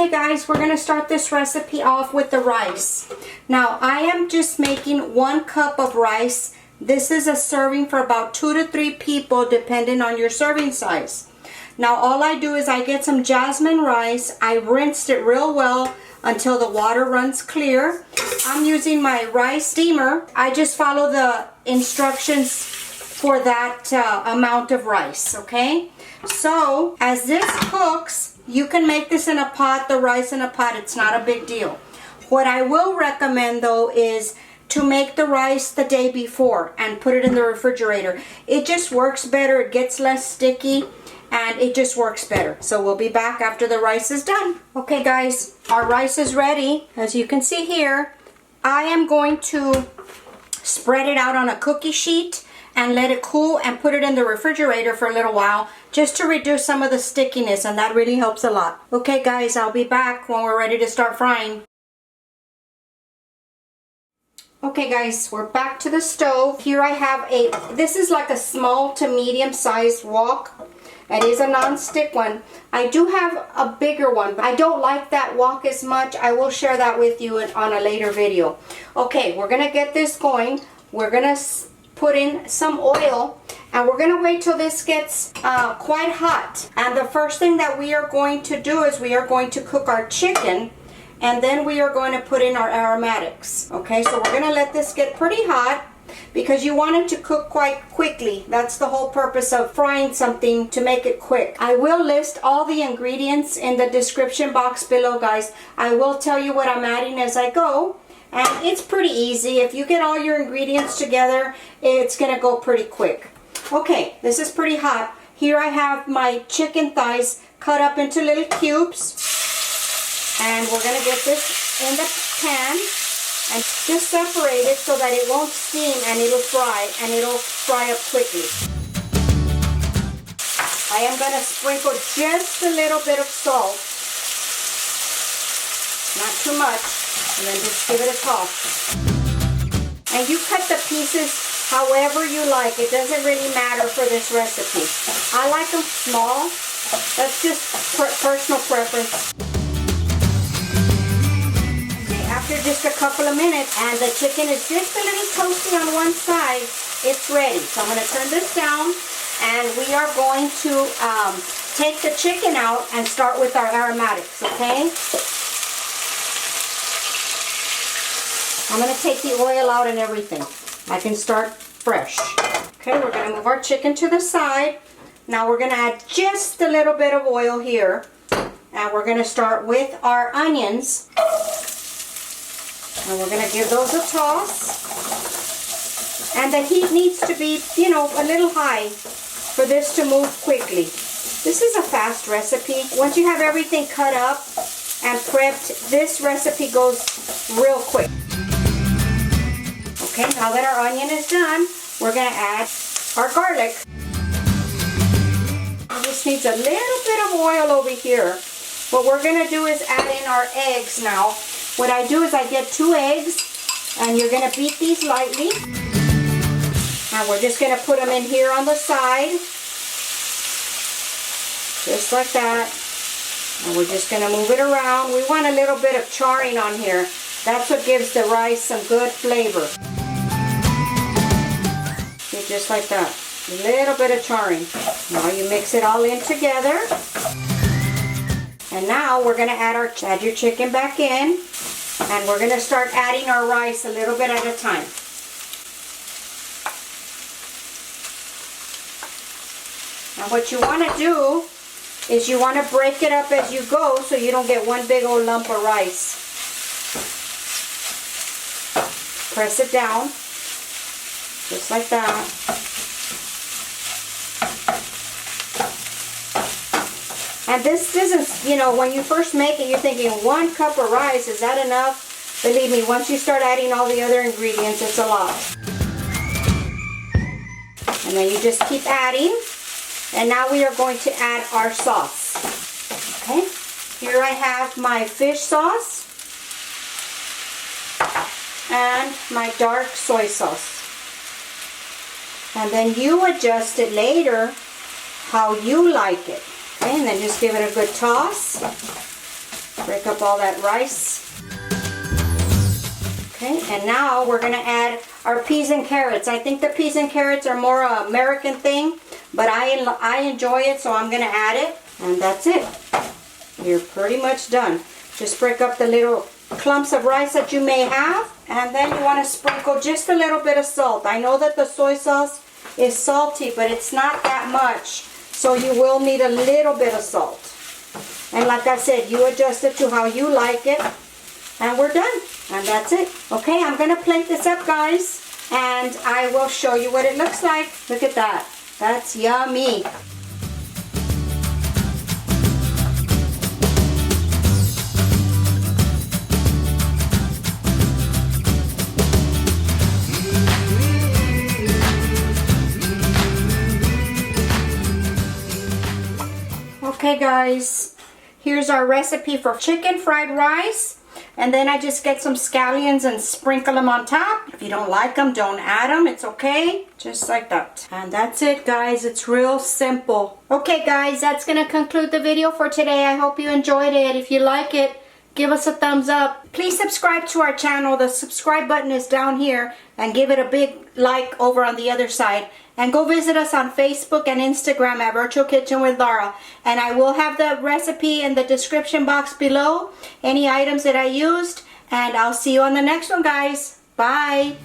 Okay guys, we're going to start this recipe off with the rice. Now I am just making 1 cup of rice. This is a serving for about 2 to 3 people depending on your serving size. Now all I do is I get some jasmine rice. I rinsed it real well until the water runs clear. I'm using my rice steamer. I just follow the instructions for that amount of rice, okay? So as this cooks, you can make this in a pot, the rice in a pot. It's not a big deal. What I will recommend though is to make the rice the day before and put it in the refrigerator. It just works better. It gets less sticky and it just works better. So we'll be back after the rice is done. Okay guys, our rice is ready. As you can see here, I am going to spread it out on a cookie sheet and let it cool and put it in the refrigerator for a little while just to reduce some of the stickiness, and that really helps a lot. Okay guys, I'll be back when we're ready to start frying. Okay guys, we're back to the stove. Here I have this is like a small to medium sized wok. It is a non-stick one. I do have a bigger one, but I don't like that wok as much. I will share that with you on a later video. Okay, we're gonna get this going. We're gonna put in some oil and we're going to wait till this gets quite hot. And the first thing that we are going to do is we are going to cook our chicken, and then we are going to put in our aromatics. Okay, so we're going to let this get pretty hot because you want it to cook quite quickly. That's the whole purpose of frying something, to make it quick. I will list all the ingredients in the description box below guys. I will tell you what I'm adding as I go. And it's pretty easy. If you get all your ingredients together, it's going to go pretty quick. Okay, this is pretty hot. Here I have my chicken thighs cut up into little cubes. And we're going to get this in the pan and just separate it so that it won't steam and it'll fry up quickly. I am going to sprinkle just a little bit of salt. Not too much. And then just give it a toss. And you cut the pieces however you like. It doesn't really matter for this recipe. I like them small. That's just personal preference. Okay, after just a couple of minutes and the chicken is just a little toasty on one side, it's ready. So I'm going to turn this down and we are going to take the chicken out and start with our aromatics, okay? I'm going to take the oil out and everything. I can start fresh. Okay, we're going to move our chicken to the side. Now we're going to add just a little bit of oil here. And we're going to start with our onions. And we're going to give those a toss. And the heat needs to be, you know, a little high for this to move quickly. This is a fast recipe. Once you have everything cut up and prepped, this recipe goes real quick. Okay, now that our onion is done, we're going to add our garlic. This needs a little bit of oil over here. What we're going to do is add in our eggs now. What I do is I get 2 eggs, and you're going to beat these lightly. Now we're just going to put them in here on the side. Just like that. And we're just going to move it around. We want a little bit of charring on here. That's what gives the rice some good flavor. Just like that. A little bit of charring. Now you mix it all in together. And now we're going to add your chicken back in. And we're going to start adding our rice a little bit at a time. Now what you want to do is you want to break it up as you go so you don't get one big old lump of rice. Press it down. Just like that. And this isn't, you know, when you first make it, you're thinking 1 cup of rice, is that enough? Believe me, once you start adding all the other ingredients, it's a lot. And then you just keep adding. And now we are going to add our sauce. Okay, here I have my fish sauce and my dark soy sauce. And then you adjust it later how you like it. Okay, and then just give it a good toss. Break up all that rice. Okay, and now we're gonna add our peas and carrots. I think the peas and carrots are more an American thing, but I enjoy it, so I'm gonna add it. And that's it. You're pretty much done. Just break up the little clumps of rice that you may have, and then you want to sprinkle just a little bit of salt. I know that the soy sauce is salty, but it's not that much, so you will need a little bit of salt. And like I said, you adjust it to how you like it, and we're done. And that's it. Okay, I'm gonna plate this up, guys, and I will show you what it looks like. Look at that. That's yummy. Okay guys, here's our recipe for chicken fried rice, and then I just get some scallions and sprinkle them on top. If you don't like them, don't add them, it's okay, just like that. And that's it guys, it's real simple. Okay guys, that's gonna conclude the video for today. I hope you enjoyed it. If you like it, give us a thumbs up. Please subscribe to our channel. The subscribe button is down here, and give it a big like over on the other side. And go visit us on Facebook and Instagram at Virtual Kitchen with Laura. And I will have the recipe in the description box below, any items that I used. And I'll see you on the next one, guys. Bye.